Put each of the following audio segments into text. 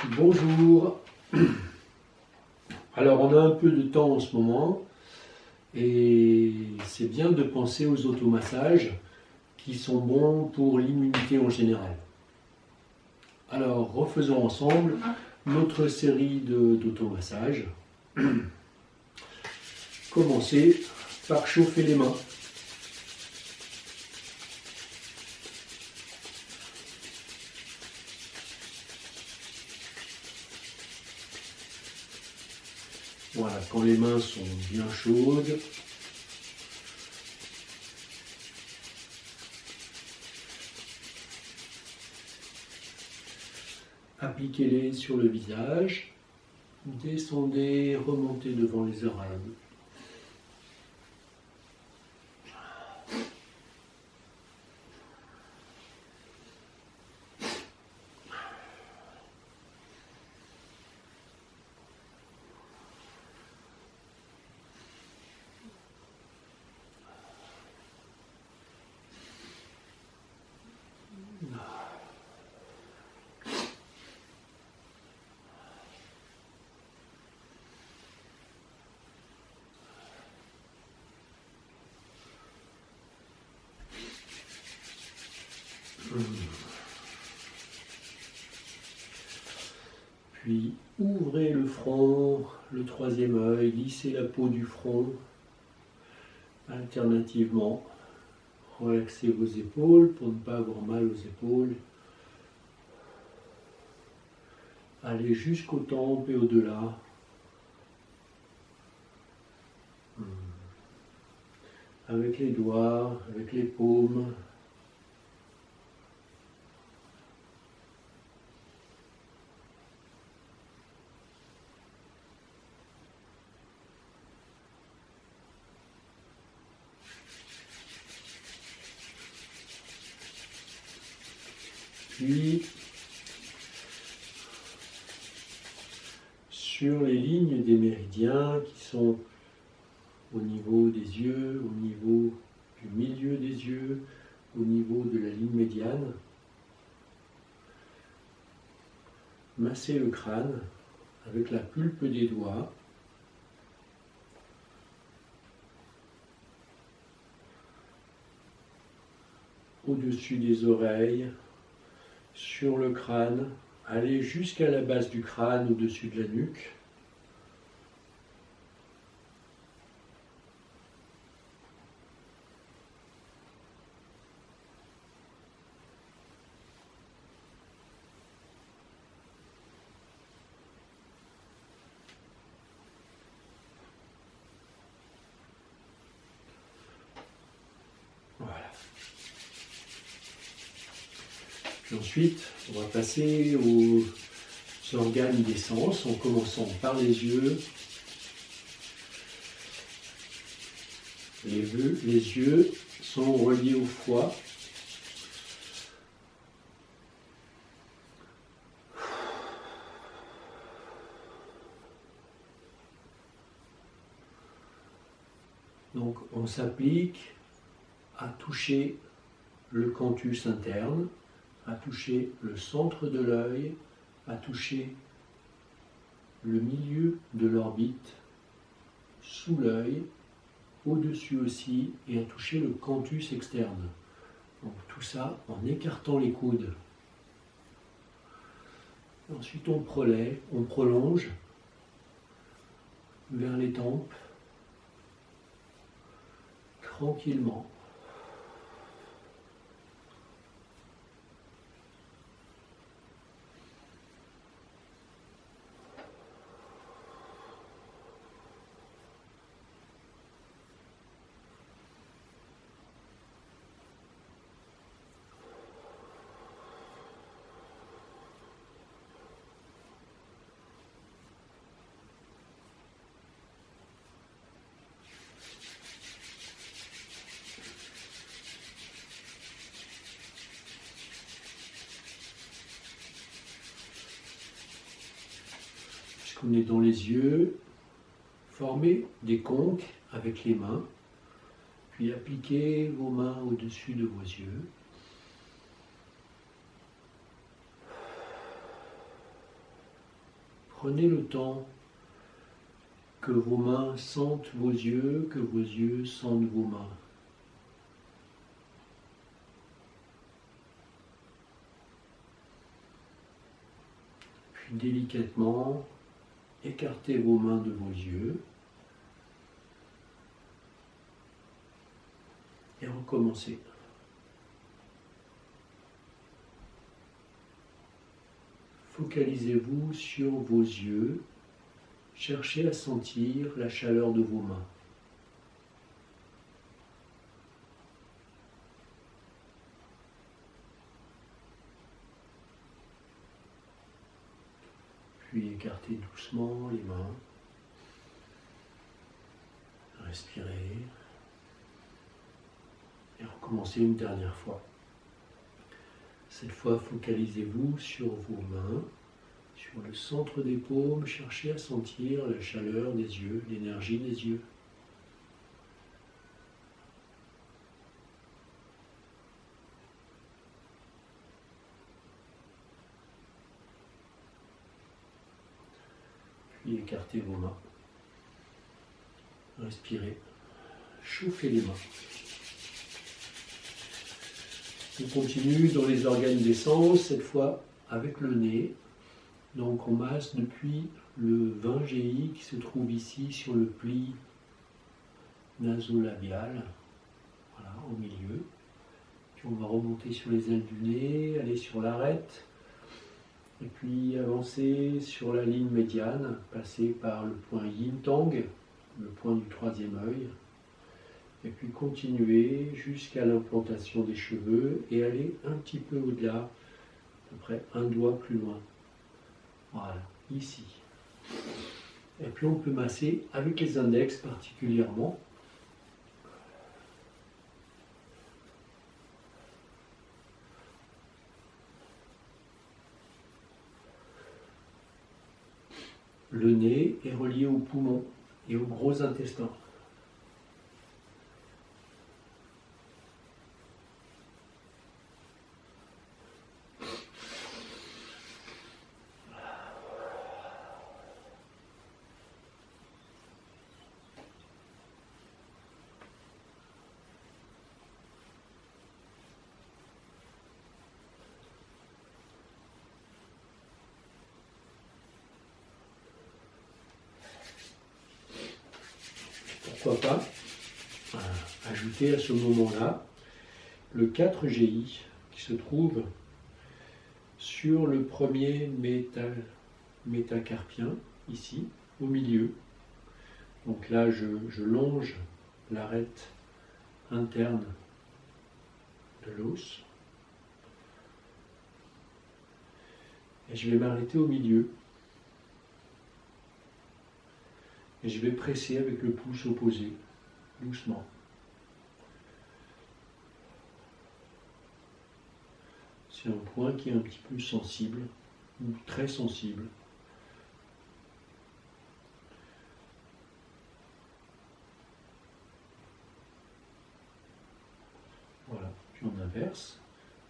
Bonjour. Alors on a un peu de temps en ce moment et c'est bien de penser aux automassages qui sont bons pour l'immunité en général. Alors refaisons ensemble notre série d'automassages. Commencez par chauffer les mains. Voilà, quand les mains sont bien chaudes, appliquez-les sur le visage, descendez, remontez devant les oreilles. Puis ouvrez le front, le troisième œil, lissez la peau du front. Alternativement, relaxez vos épaules pour ne pas avoir mal aux épaules. Allez jusqu'aux tempes et au-delà. Avec les doigts, avec les paumes. Puis, sur les lignes des méridiens qui sont au niveau des yeux, au niveau du milieu des yeux, au niveau de la ligne médiane, massez le crâne avec la pulpe des doigts. Au-dessus des oreilles, sur le crâne, allez jusqu'à la base du crâne, au-dessus de la nuque. Voilà. Puis ensuite, on va passer aux organes des sens, en commençant par les yeux. Les yeux sont reliés au foie. Donc on s'applique à toucher le canthus interne, à toucher le centre de l'œil, à toucher le milieu de l'orbite, sous l'œil, au-dessus aussi, et à toucher le canthus externe. Donc tout ça en écartant les coudes. Ensuite on prolonge vers les tempes, tranquillement. On est dans les yeux, formez des conques avec les mains, puis appliquez vos mains au-dessus de vos yeux. Prenez le temps que vos mains sentent vos yeux, que vos yeux sentent vos mains. Puis délicatement, écartez vos mains de vos yeux et recommencez. Focalisez-vous sur vos yeux. Cherchez à sentir la chaleur de vos mains. Puis écartez doucement les mains. Respirez. Et recommencez une dernière fois. Cette fois, focalisez-vous sur vos mains. Sur le centre des paumes, cherchez à sentir la chaleur des yeux, l'énergie des yeux. Puis écartez vos mains. Respirez. Chauffez les mains. On continue dans les organes des sens, cette fois avec le nez. Donc on masse depuis le 20 GI qui se trouve ici sur le pli nasolabial, voilà, au milieu. Puis on va remonter sur les ailes du nez, aller sur l'arête, et puis avancer sur la ligne médiane, passer par le point Yin-Tang, le point du troisième œil, et puis continuer jusqu'à l'implantation des cheveux et aller un petit peu au-delà, à peu près un doigt plus loin. Voilà, ici. Et puis on peut masser avec les index particulièrement. Le nez est relié au poumon et au gros intestin. Pourquoi pas ajouter à ce moment-là le 4 GI qui se trouve sur le premier métacarpien, ici, au milieu. Donc là, je longe l'arête interne de l'os et je vais m'arrêter au milieu. Et je vais presser avec le pouce opposé, doucement. C'est un point qui est un petit peu sensible, ou très sensible. Voilà, puis on inverse,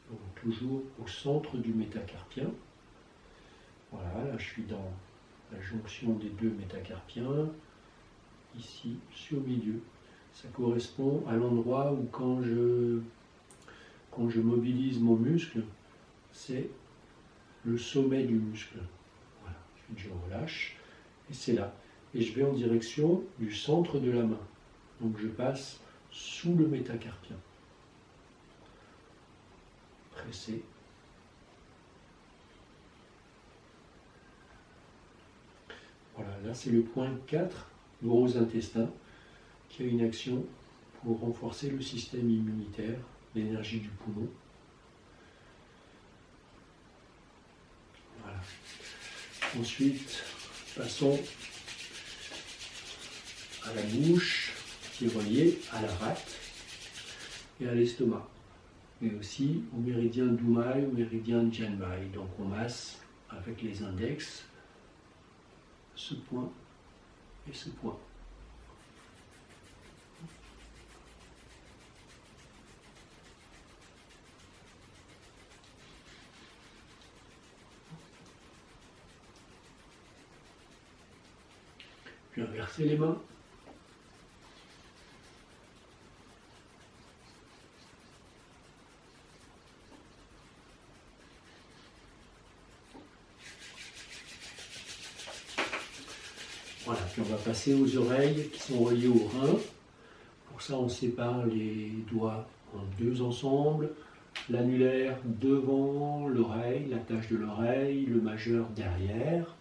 donc toujours au centre du métacarpien. Voilà, là je suis dans la jonction des deux métacarpiens, ici, sur le milieu. Ça correspond à l'endroit où quand je mobilise mon muscle, c'est le sommet du muscle. Voilà, je relâche, et c'est là. Et je vais en direction du centre de la main. Donc je passe sous le métacarpien. Pressé. Voilà, là c'est le point 4, gros intestin, qui a une action pour renforcer le système immunitaire, l'énergie du poumon. Voilà. Ensuite, passons à la bouche, qui est reliée à la rate et à l'estomac, mais aussi au méridien Dumai, au méridien Janmai. Donc on masse avec les index ce point et ce point. Puis inverser les mains. Voilà, puis on va passer aux oreilles qui sont reliées au rein. Pour ça, on sépare les doigts en deux ensembles. L'annulaire devant l'oreille, l'attache de l'oreille, le majeur derrière.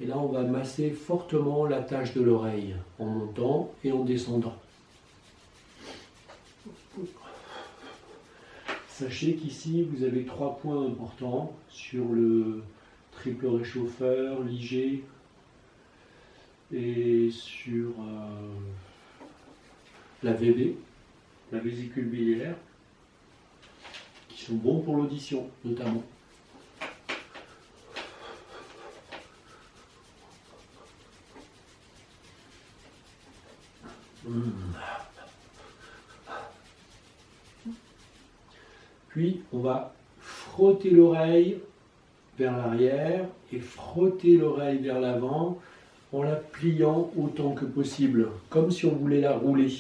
Et là, on va masser fortement l'attache de l'oreille en montant et en descendant. Sachez qu'ici, vous avez 3 points importants sur le triple réchauffeur, l'IG et sur la VB, la vésicule biliaire, qui sont bons pour l'audition notamment. Puis on va frotter l'oreille vers l'arrière et frotter l'oreille vers l'avant en la pliant autant que possible, comme si on voulait la rouler.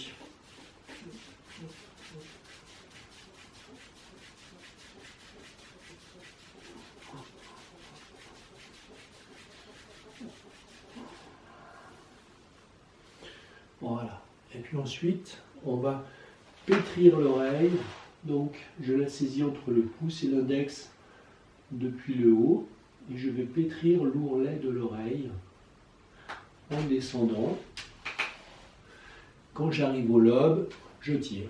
Voilà. Et puis ensuite, on va pétrir l'oreille. Donc, je la saisis entre le pouce et l'index depuis le haut. Et je vais pétrir l'ourlet de l'oreille en descendant. Quand j'arrive au lobe, je tire.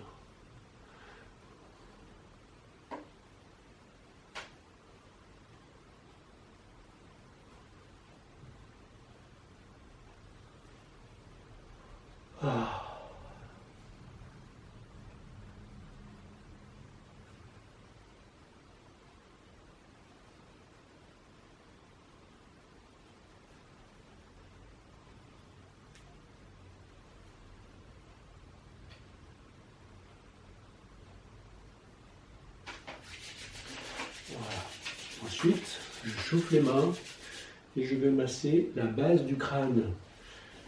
Ah. Voilà. Ensuite, je chauffe les mains et je vais masser la base du crâne.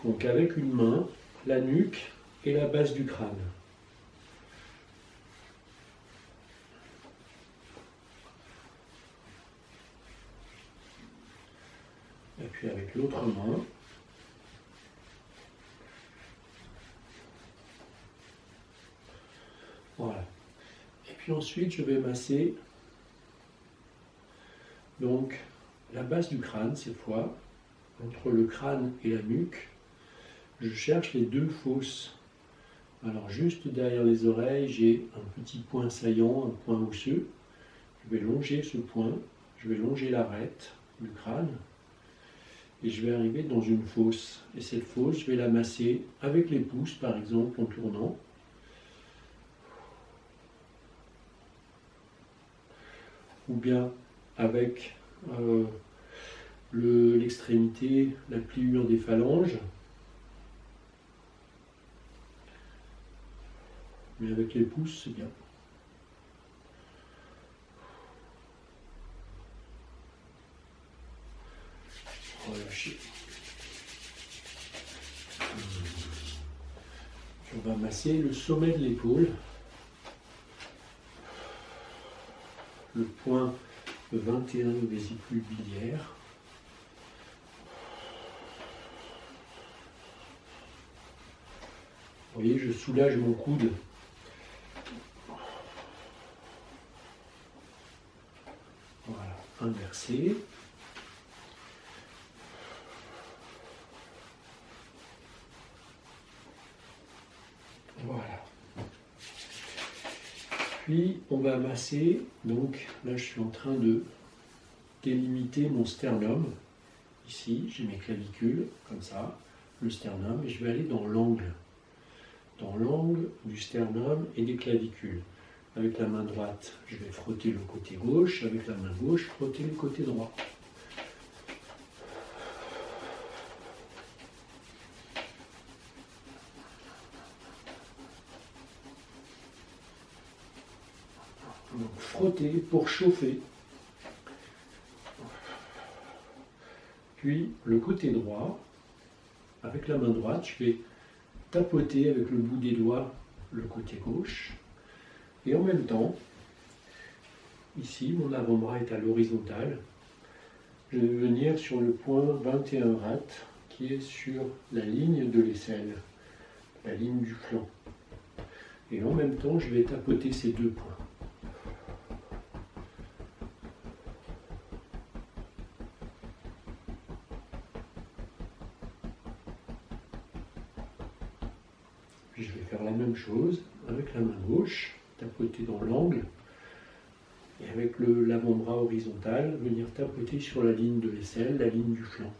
Donc avec une main, la nuque et la base du crâne. Et puis avec l'autre main, voilà. Et puis ensuite, je vais masser donc la base du crâne cette fois, entre le crâne et la nuque. Je cherche les deux fosses. Alors juste derrière les oreilles, j'ai un petit point saillant, un point osseux. Je vais longer ce point, je vais longer l'arête du crâne et je vais arriver dans une fosse. Et cette fosse, je vais la masser avec les pouces par exemple en tournant. Ou bien avec l'extrémité, la pliure des phalanges. Mais avec les pouces, c'est bien. Relâcher. On va masser le sommet de l'épaule. Le point 21 de vésicule biliaire. Vous voyez, je soulage mon coude. Voilà, inversé. Voilà. Puis on va masser, donc là je suis en train de délimiter mon sternum. Ici, j'ai mes clavicules, comme ça, le sternum, et je vais aller dans l'angle du sternum et des clavicules. Avec la main droite, je vais frotter le côté gauche, avec la main gauche, frotter le côté droit. Donc frotter pour chauffer. Puis le côté droit. avec la main droite, je vais tapoter avec le bout des doigts le côté gauche. Et en même temps, ici, mon avant-bras est à l'horizontale. Je vais venir sur le point 21 rad qui est sur la ligne de l'aisselle, la ligne du flanc. Et en même temps, je vais tapoter ces deux points. Puis je vais faire la même chose avec la main gauche, tapoter dans l'angle. Et avec l'avant-bras horizontal, venir tapoter sur la ligne de l'aisselle, la ligne du flanc.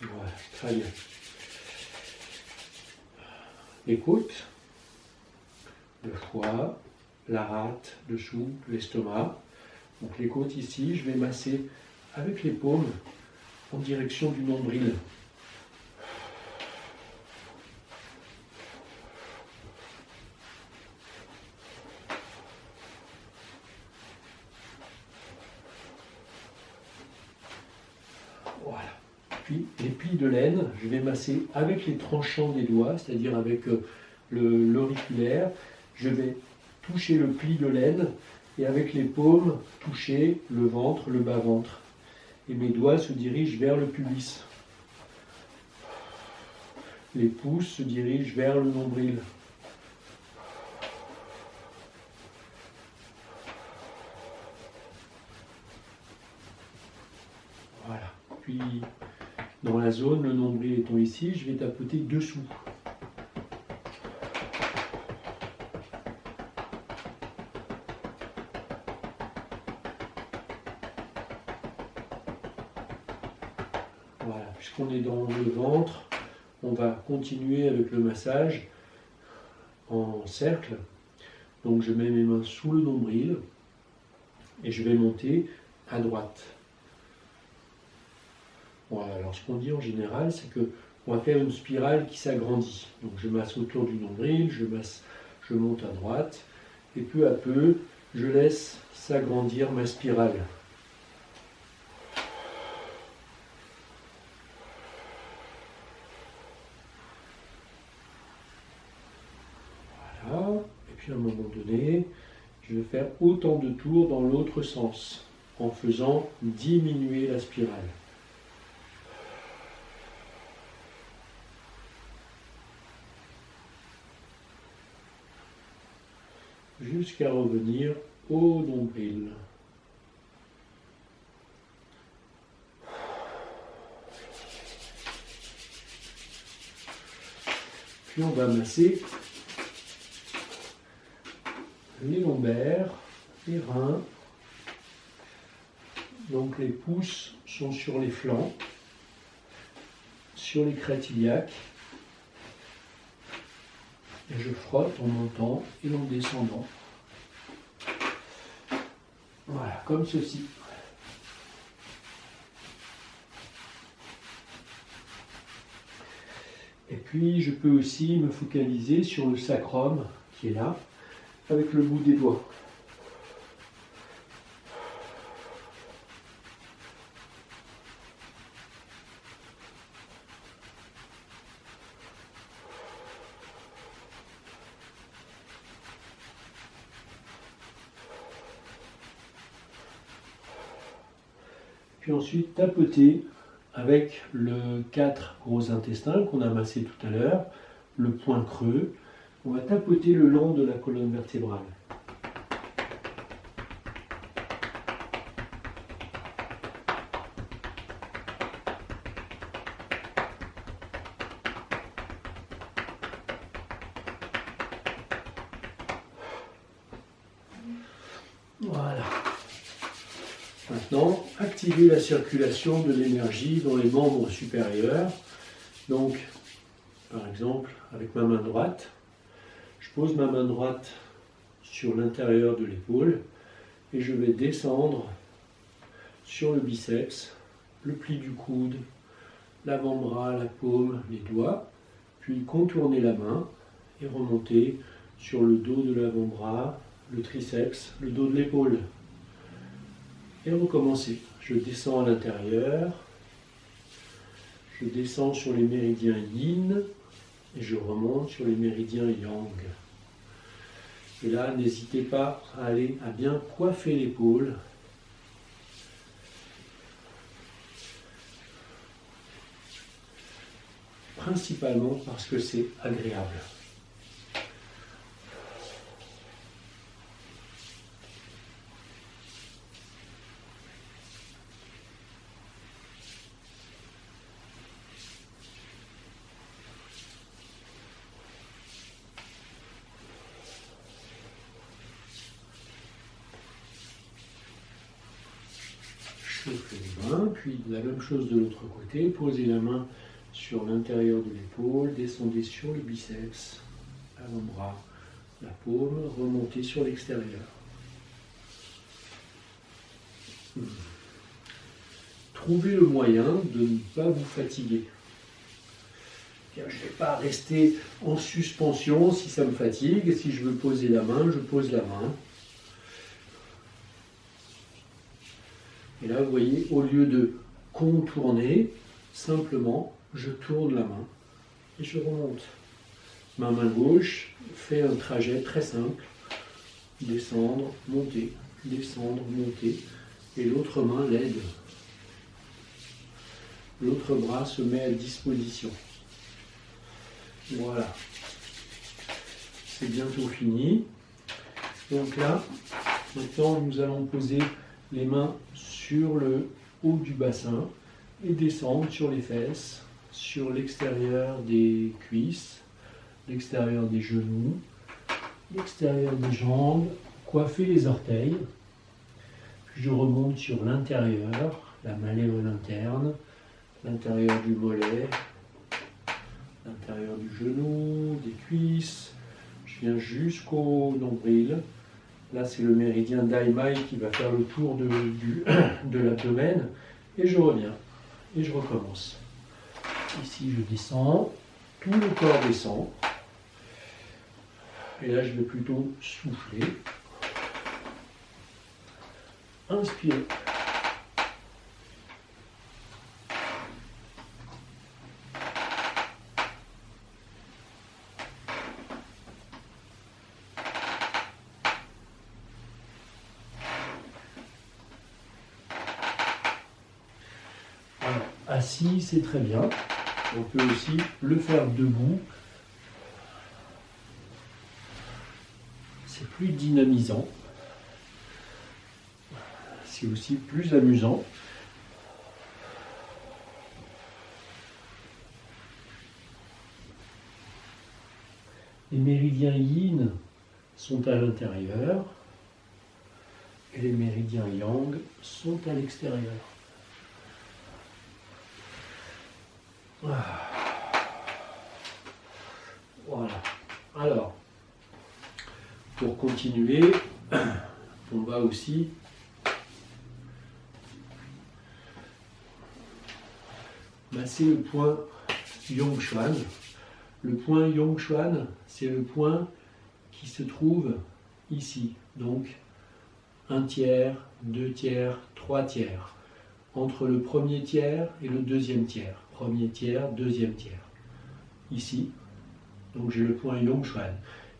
Voilà, très bien. Les côtes, le foie, la rate, dessous, l'estomac. Donc les côtes ici, je vais masser avec les paumes en direction du nombril. Voilà. Puis les plis de laine, je vais masser avec les tranchants des doigts, c'est-à-dire avec l'auriculaire. Je vais toucher le pli de laine et avec les paumes, toucher le ventre, le bas-ventre. Et mes doigts se dirigent vers le pubis. Les pouces se dirigent vers le nombril. Voilà. Puis, dans la zone, le nombril étant ici, je vais tapoter dessous. Voilà, puisqu'on est dans le ventre, on va continuer avec le massage en cercle. Donc je mets mes mains sous le nombril et je vais monter à droite. Voilà, alors ce qu'on dit en général, c'est qu'on va faire une spirale qui s'agrandit. Donc je masse autour du nombril, je monte à droite et peu à peu, je laisse s'agrandir ma spirale. Et puis à un moment donné, je vais faire autant de tours dans l'autre sens, en faisant diminuer la spirale. Jusqu'à revenir au nombril. Puis on va masser les lombaires, les reins. Donc les pouces sont sur les flancs, sur les crêtes iliaques. Et je frotte en montant et en descendant. Voilà, comme ceci. Et puis je peux aussi me focaliser sur le sacrum qui est là, avec le bout des doigts. Puis ensuite tapoter avec le 4 gros intestins qu'on a massé tout à l'heure, le point creux. On va tapoter le long de la colonne vertébrale. Voilà. Maintenant, activer la circulation de l'énergie dans les membres supérieurs. Donc, par exemple, avec ma main droite, je pose ma main droite sur l'intérieur de l'épaule et je vais descendre sur le biceps, le pli du coude, l'avant-bras, la paume, les doigts, puis contourner la main et remonter sur le dos de l'avant-bras, le triceps, le dos de l'épaule. Et recommencer. Je descends à l'intérieur, je descends sur les méridiens yin et je remonte sur les méridiens yang. Et là, n'hésitez pas à aller à bien coiffer l'épaule. Principalement parce que c'est agréable. Chauffez les mains, puis la même chose de l'autre côté, posez la main sur l'intérieur de l'épaule, descendez sur le biceps, avant-bras, la paume, remontez sur l'extérieur. Trouvez le moyen de ne pas vous fatiguer. Je ne vais pas rester en suspension si ça me fatigue. Si je veux poser la main, je pose la main. Et là, vous voyez, au lieu de contourner, simplement, je tourne la main et je remonte. Ma main gauche fait un trajet très simple. Descendre, monter, descendre, monter. Et l'autre main l'aide. L'autre bras se met à disposition. Voilà. C'est bientôt fini. Donc là, maintenant, nous allons poser les mains sur le haut du bassin et descendre sur les fesses, sur l'extérieur des cuisses, l'extérieur des genoux, l'extérieur des jambes, coiffer les orteils. Puis je remonte sur l'intérieur, la malléole interne, l'intérieur du mollet, l'intérieur du genou, des cuisses. Je viens jusqu'au nombril. Là, c'est le méridien Daimai qui va faire le tour de l'abdomen. Et je reviens. Et je recommence. Ici, je descends. Tout le corps descend. Et là, je vais plutôt souffler. Inspirez. Assis, c'est très bien. On peut aussi le faire debout. C'est plus dynamisant. C'est aussi plus amusant. Les méridiens yin sont à l'intérieur et les méridiens yang sont à l'extérieur. Voilà. Alors, pour continuer, on va aussi masser le point Yongchuan. Le point Yongchuan, c'est le point qui se trouve ici. Donc, 1 tiers, 2 tiers, 3 tiers. Entre le premier tiers et le deuxième tiers. Premier tiers, deuxième tiers. Ici, donc j'ai le point Yongchuan.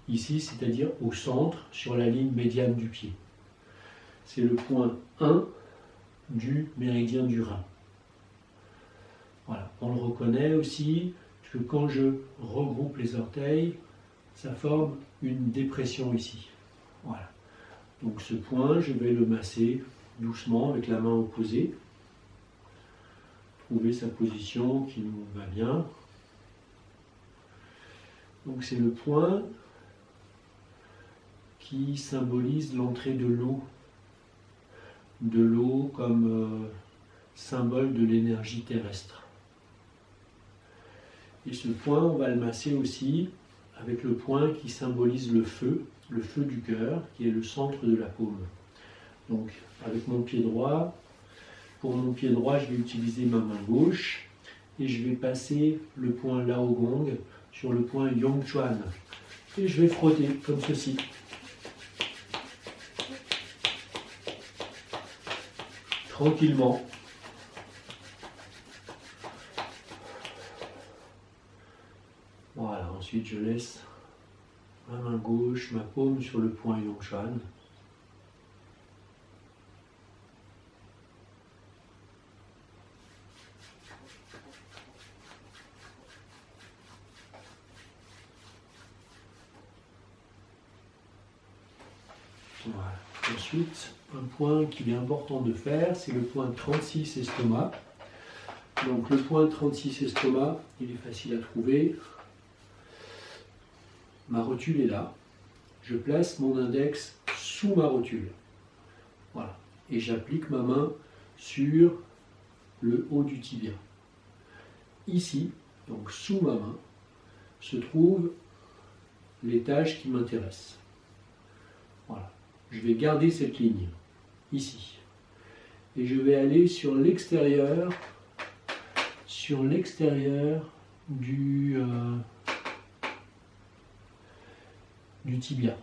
Ici, c'est-à-dire au centre, sur la ligne médiane du pied. C'est le point 1 du méridien du rein. Voilà. On le reconnaît aussi, que quand je regroupe les orteils, ça forme une dépression ici. Voilà. Donc ce point, je vais le masser doucement avec la main opposée. Trouver sa position qui nous va bien. Donc c'est le point qui symbolise l'entrée de l'eau. De l'eau comme symbole de l'énergie terrestre. Et ce point, on va le masser aussi avec le point qui symbolise le feu du cœur, qui est le centre de la paume. Donc avec mon pied droit, pour mon pied droit, je vais utiliser ma main gauche et je vais passer le point Lao Gong sur le point Yongchuan. Et je vais frotter comme ceci. Tranquillement. Voilà, ensuite je laisse ma main gauche, ma paume sur le point Yongchuan. Voilà. Ensuite, un point qu'il est important de faire, c'est le point 36 estomac. Donc le point 36 estomac, il est facile à trouver. Ma rotule est là. Je place mon index sous ma rotule. Voilà. Et j'applique ma main sur le haut du tibia. Ici, donc sous ma main, se trouve l'étage qui m'intéresse. Voilà. Je vais garder cette ligne, ici. Et je vais aller sur l'extérieur du tibia.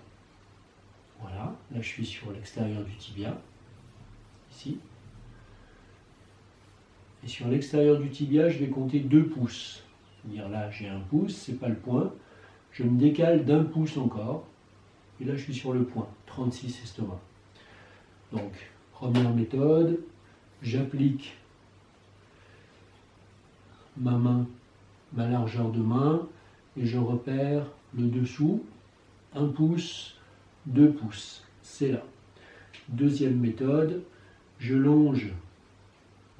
Voilà, là je suis sur l'extérieur du tibia, ici. Et sur l'extérieur du tibia, je vais compter 2 pouces. C'est-à-dire là j'ai 1 pouce, c'est pas le point. Je me décale d'1 pouce encore. Et là je suis sur le point, 36 estomac. Donc, première méthode, j'applique ma main, ma largeur de main, et je repère le dessous, 1 pouce, 2 pouces, c'est là. Deuxième méthode, je longe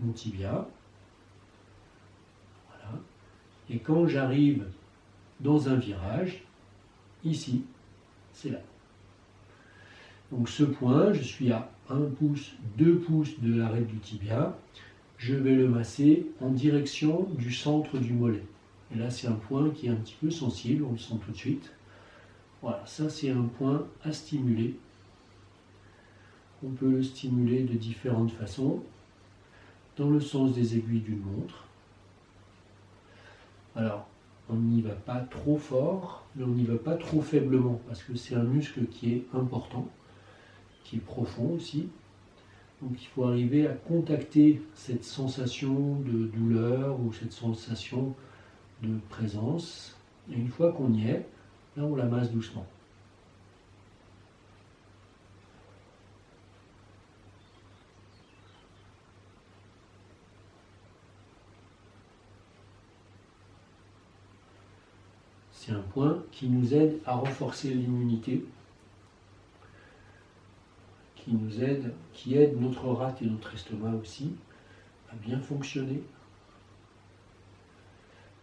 mon tibia, voilà, et quand j'arrive dans un virage, ici, c'est là. Donc ce point, je suis à 1 pouce, 2 pouces de l'arête du tibia, je vais le masser en direction du centre du mollet. Et là, c'est un point qui est un petit peu sensible, on le sent tout de suite. Voilà, ça c'est un point à stimuler. On peut le stimuler de différentes façons, dans le sens des aiguilles d'une montre. Alors, on n'y va pas trop fort, mais on n'y va pas trop faiblement, parce que c'est un muscle qui est important, qui est profond aussi. Donc il faut arriver à contacter cette sensation de douleur ou cette sensation de présence. Et une fois qu'on y est, là on la masse doucement. C'est un point qui nous aide à renforcer l'immunité, qui aide notre rate et notre estomac aussi à bien fonctionner,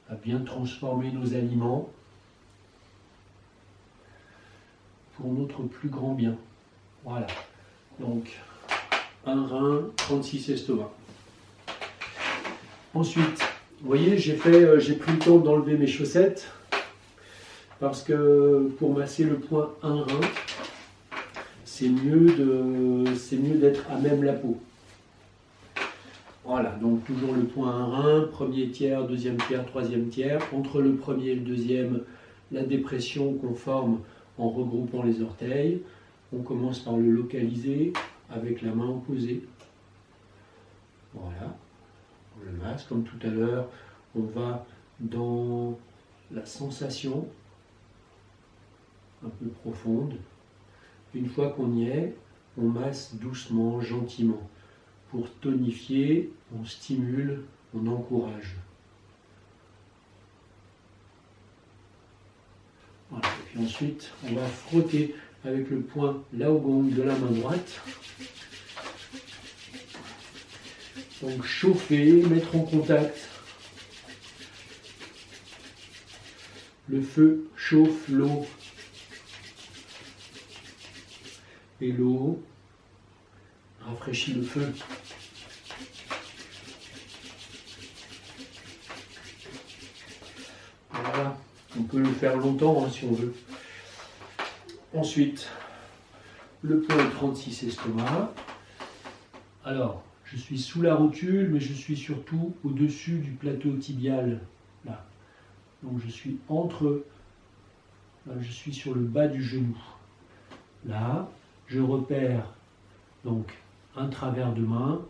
à bien transformer nos aliments pour notre plus grand bien. Voilà. Donc, un rein, 36 estomac. Ensuite, vous voyez, j'ai pris le temps d'enlever mes chaussettes parce que pour masser le point 1 rein, c'est mieux d'être à même la peau. Voilà, donc toujours le point 1 rein, premier tiers, deuxième tiers, troisième tiers. Entre le premier et le deuxième, la dépression qu'on forme en regroupant les orteils. On commence par le localiser avec la main opposée. Voilà, on le masse comme tout à l'heure. On va dans la sensation un peu profonde. Une fois qu'on y est, on masse doucement, gentiment. Pour tonifier, on stimule, on encourage. Voilà. Et puis ensuite, on va frotter avec le point Lao Gong de la main droite. Donc chauffer, mettre en contact. Le feu chauffe l'eau. Et l'eau rafraîchit le feu. Voilà, on peut le faire longtemps si on veut. Ensuite, le point 36 estomac. Alors, Je suis sous la rotule, mais je suis surtout au-dessus du plateau tibial, là. Donc je suis je suis sur le bas du genou. Là, je repère donc un travers de main,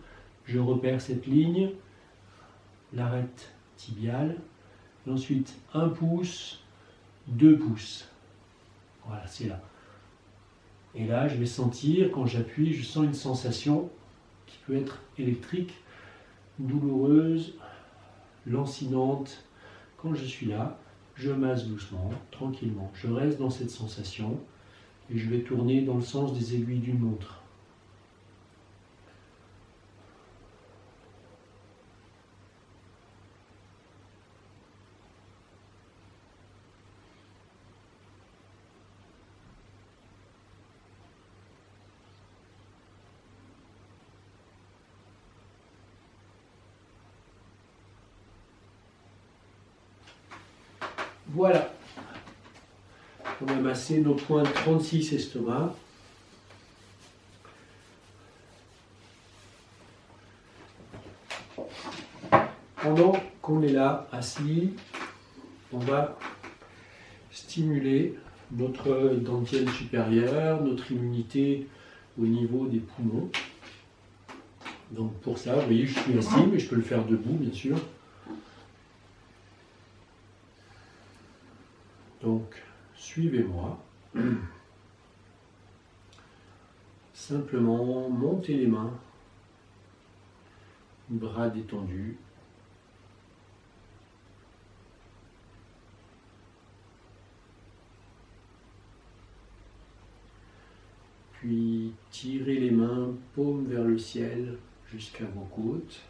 je repère cette ligne, l'arête tibiale, et ensuite 1 pouce, 2 pouces. Voilà, c'est là. Et là, je vais sentir, quand j'appuie, je sens une sensation qui peut être électrique, douloureuse, lancinante. Quand je suis là, je masse doucement, tranquillement. Je reste dans cette sensation et je vais tourner dans le sens des aiguilles d'une montre. Voilà, on a massé nos points 36 estomac. Pendant qu'on est là, assis, on va stimuler notre dentielle supérieure, notre immunité au niveau des poumons. Donc pour ça, vous voyez, je suis assis, mais je peux le faire debout, bien sûr. Donc, suivez-moi. Simplement, montez les mains, bras détendus. Puis, tirez les mains, paumes vers le ciel, jusqu'à vos côtes.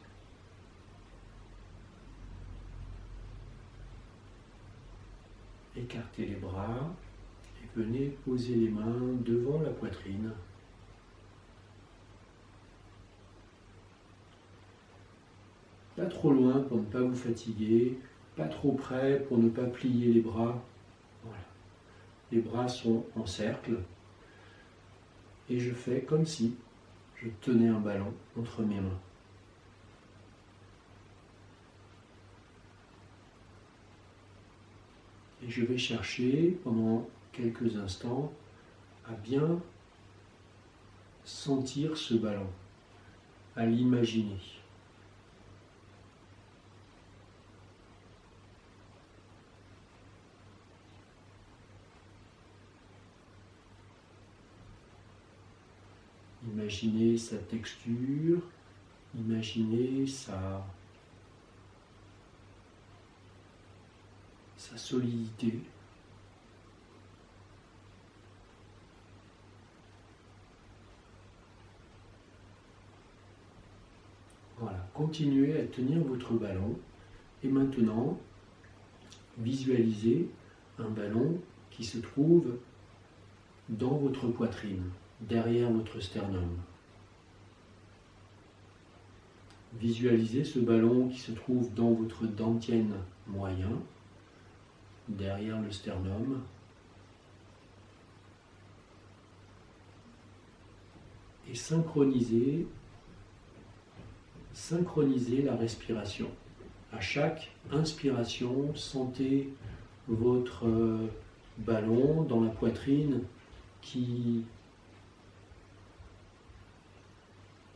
Écartez les bras et venez poser les mains devant la poitrine. Pas trop loin pour ne pas vous fatiguer, pas trop près pour ne pas plier les bras. Voilà. Les bras sont en cercle et je fais comme si je tenais un ballon entre mes mains. Et je vais chercher pendant quelques instants à bien sentir ce ballon, à l'imaginer. Imaginez sa texture, imaginez sa solidité. Voilà, continuez à tenir votre ballon et maintenant visualisez un ballon qui se trouve dans votre poitrine, derrière votre sternum. Visualisez ce ballon qui se trouve dans votre dentienne moyen, derrière le sternum. Et synchronisez la respiration. À chaque inspiration, sentez votre ballon dans la poitrine qui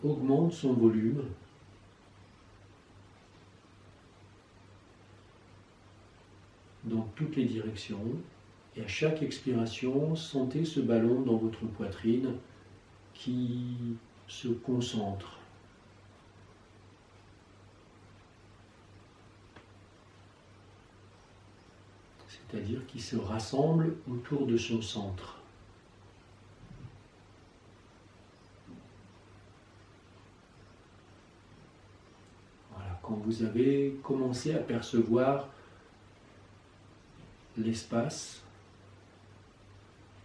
augmente son volume. Dans toutes les directions, et à chaque expiration, sentez ce ballon dans votre poitrine qui se concentre. C'est-à-dire qui se rassemble autour de son centre. Voilà, quand vous avez commencé à percevoir l'espace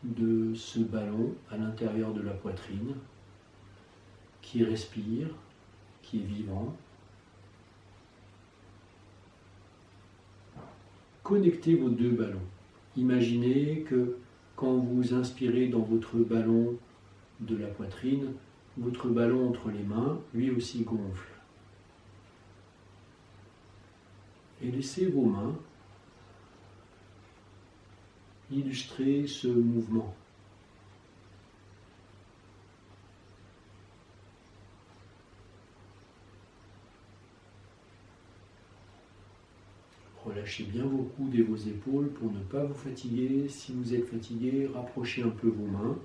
de ce ballon à l'intérieur de la poitrine, qui respire, qui est vivant. Connectez vos deux ballons. Imaginez que quand vous inspirez dans votre ballon de la poitrine, votre ballon entre les mains, lui aussi gonfle. Et laissez vos mains illustrer ce mouvement. Relâchez bien vos coudes et vos épaules pour ne pas vous fatiguer. Si vous êtes fatigué, rapprochez un peu vos mains.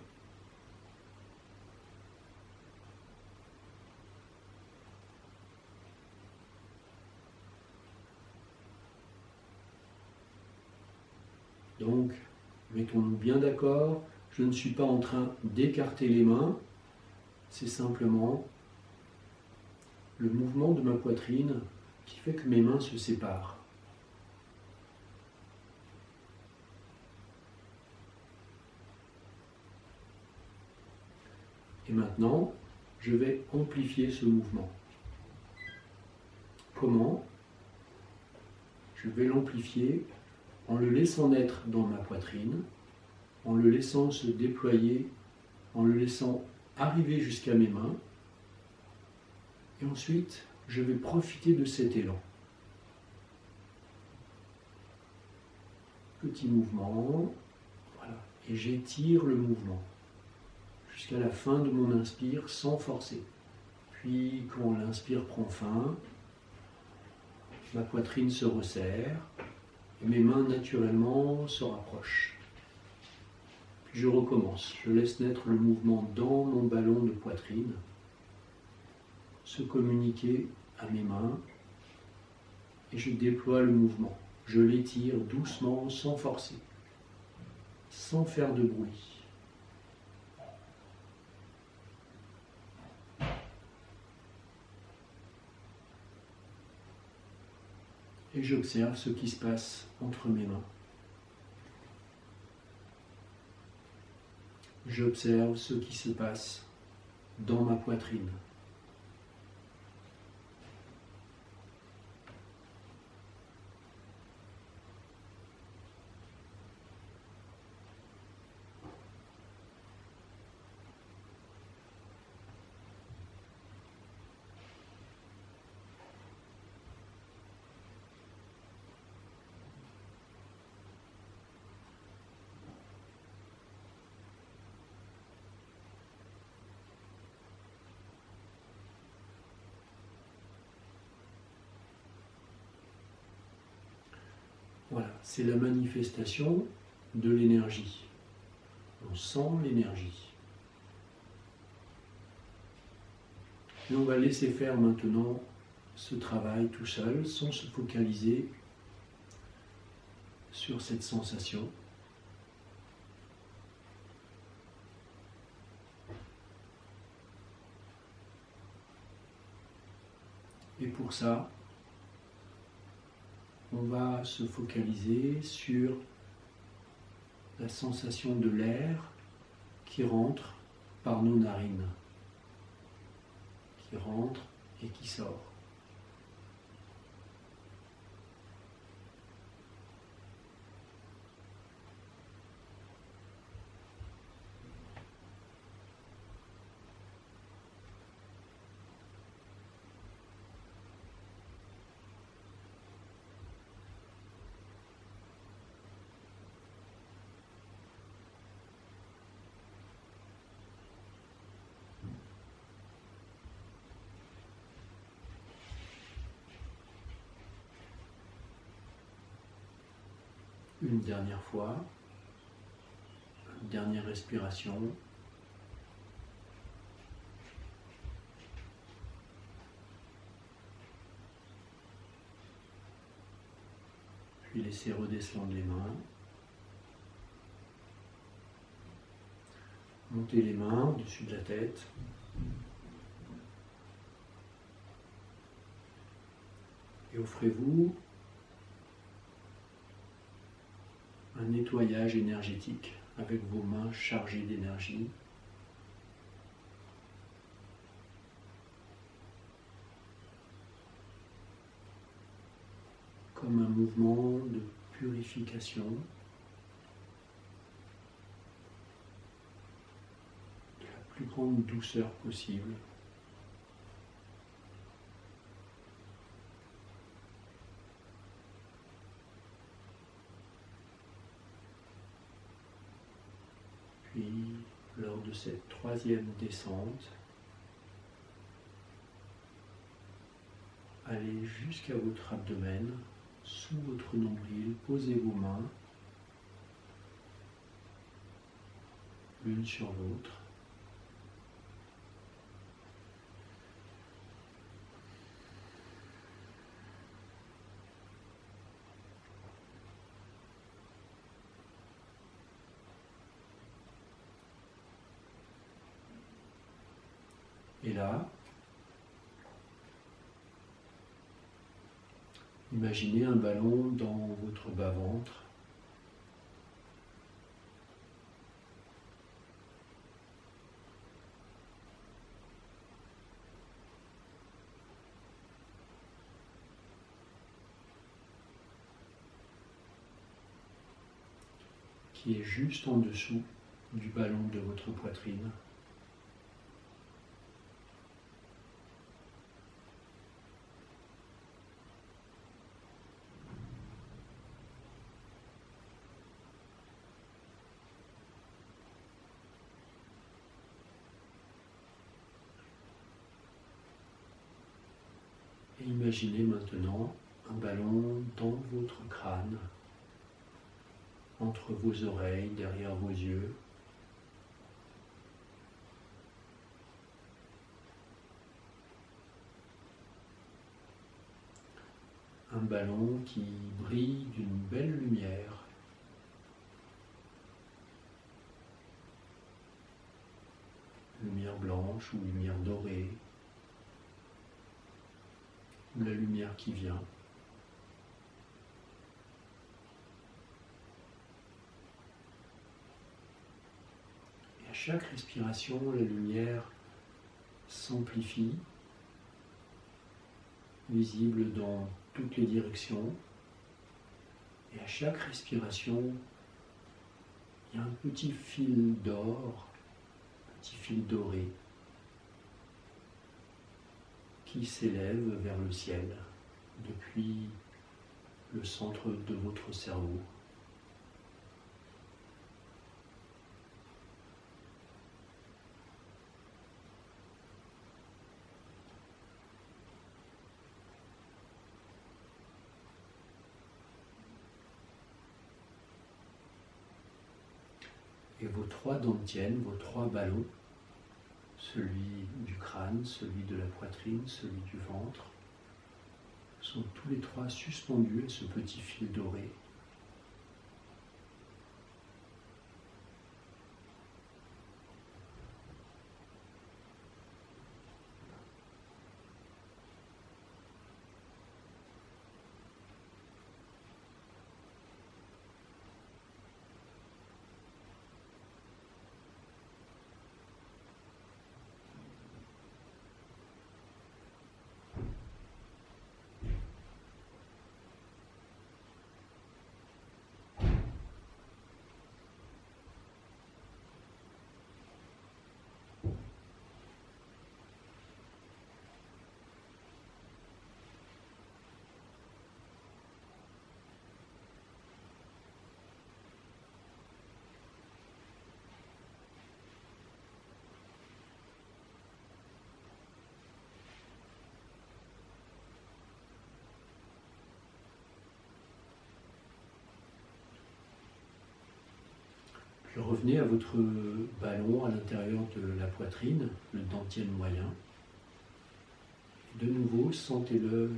Donc, mettons-nous bien d'accord, je ne suis pas en train d'écarter les mains, c'est simplement le mouvement de ma poitrine qui fait que mes mains se séparent. Et maintenant, je vais amplifier ce mouvement. Comment? Je vais l'amplifier en le laissant naître dans ma poitrine, en le laissant se déployer, en le laissant arriver jusqu'à mes mains. Et ensuite, je vais profiter de cet élan. Petit mouvement, voilà. Et j'étire le mouvement jusqu'à la fin de mon inspire sans forcer. Puis, quand l'inspire prend fin, ma poitrine se resserre et mes mains naturellement se rapprochent. Puis je recommence. Je laisse naître le mouvement dans mon ballon de poitrine, se communiquer à mes mains et je déploie le mouvement. Je l'étire doucement, sans forcer, sans faire de bruit. Et j'observe ce qui se passe entre mes mains. J'observe ce qui se passe dans ma poitrine. Voilà, c'est la manifestation de l'énergie. On sent l'énergie. Et on va laisser faire maintenant ce travail tout seul, sans se focaliser sur cette sensation. Et pour ça, on va se focaliser sur la sensation de l'air qui rentre par nos narines, qui rentre et qui sort. Une dernière fois, une dernière respiration. Puis laissez redescendre les mains. Montez les mains au-dessus de la tête. Et offrez-vous un nettoyage énergétique avec vos mains chargées d'énergie. Comme un mouvement de purification, de la plus grande douceur possible. Puis, lors de cette troisième descente, allez jusqu'à votre abdomen, sous votre nombril, posez vos mains l'une sur l'autre. Et là, imaginez un ballon dans votre bas-ventre. Qui est juste en dessous du ballon de votre poitrine. Et imaginez maintenant un ballon dans votre crâne, entre vos oreilles, derrière vos yeux. Un ballon qui brille d'une belle lumière. Lumière blanche ou lumière dorée. Ou la lumière qui vient. Et à chaque respiration, la lumière s'amplifie, visible dans toutes les directions. Et à chaque respiration, il y a un petit fil d'or, un petit fil doré, qui s'élève vers le ciel depuis le centre de votre cerveau. Et vos trois dentiennes, vos trois ballons, celui du crâne, celui de la poitrine, celui du ventre, sont tous les trois suspendus à ce petit fil doré. Puis revenez à votre ballon à l'intérieur de la poitrine, le dentier moyen. Et de nouveau, sentez-le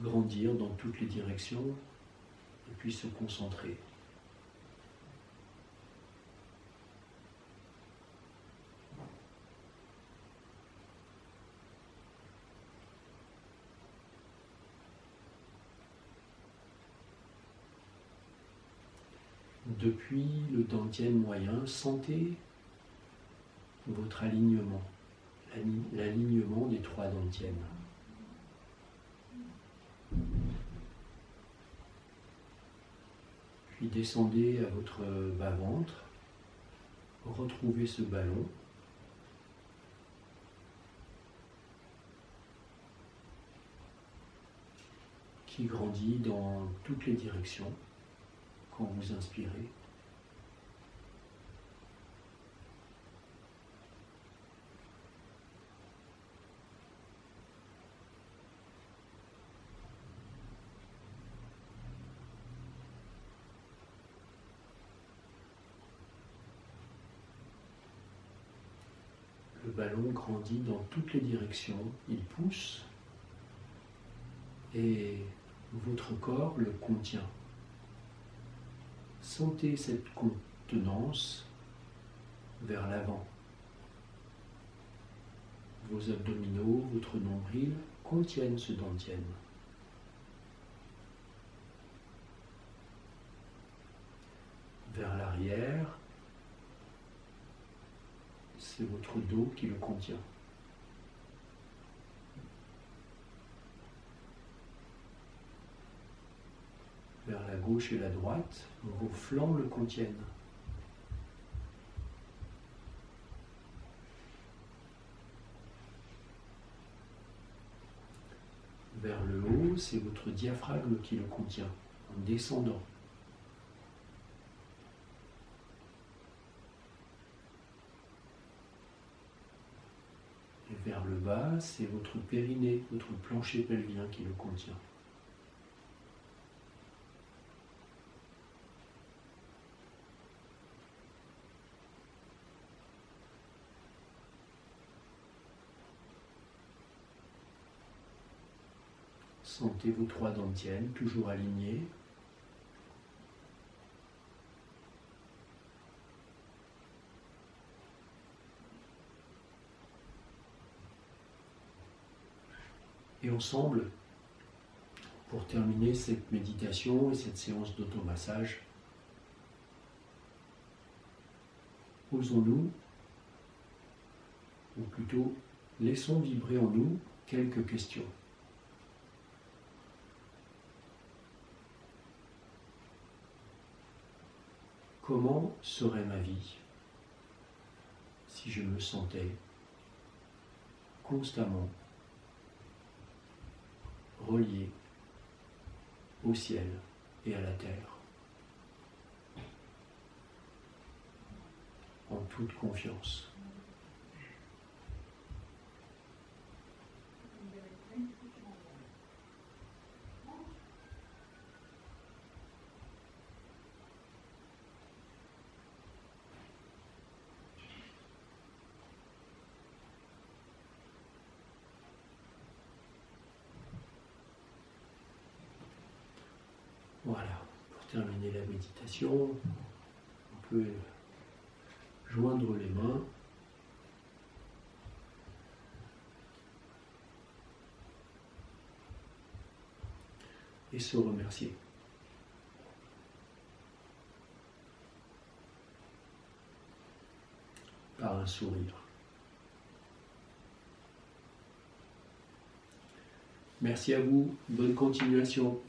grandir dans toutes les directions et puis se concentrer. Depuis le dentier moyen, sentez votre alignement, l'alignement des trois dentiennes. Puis descendez à votre bas-ventre, retrouvez ce ballon. Qui grandit dans toutes les directions quand vous inspirez. Le ballon grandit dans toutes les directions, il pousse et votre corps le contient. Sentez cette contenance vers l'avant. Vos abdominaux, votre nombril contiennent ce dantian. Vers l'arrière, c'est votre dos qui le contient. Vers la gauche et la droite, vos flancs le contiennent. Vers le haut, c'est votre diaphragme qui le contient, en descendant. Et vers le bas, c'est votre périnée, votre plancher pelvien qui le contient. Sentez vos trois dantians toujours alignés. Et ensemble, pour terminer cette méditation et cette séance d'automassage, posons-nous, ou plutôt laissons vibrer en nous quelques questions. Comment serait ma vie si je me sentais constamment relié au ciel et à la terre, en toute confiance? Voilà, pour terminer la méditation, on peut joindre les mains et se remercier. Par un sourire. Merci à vous, bonne continuation.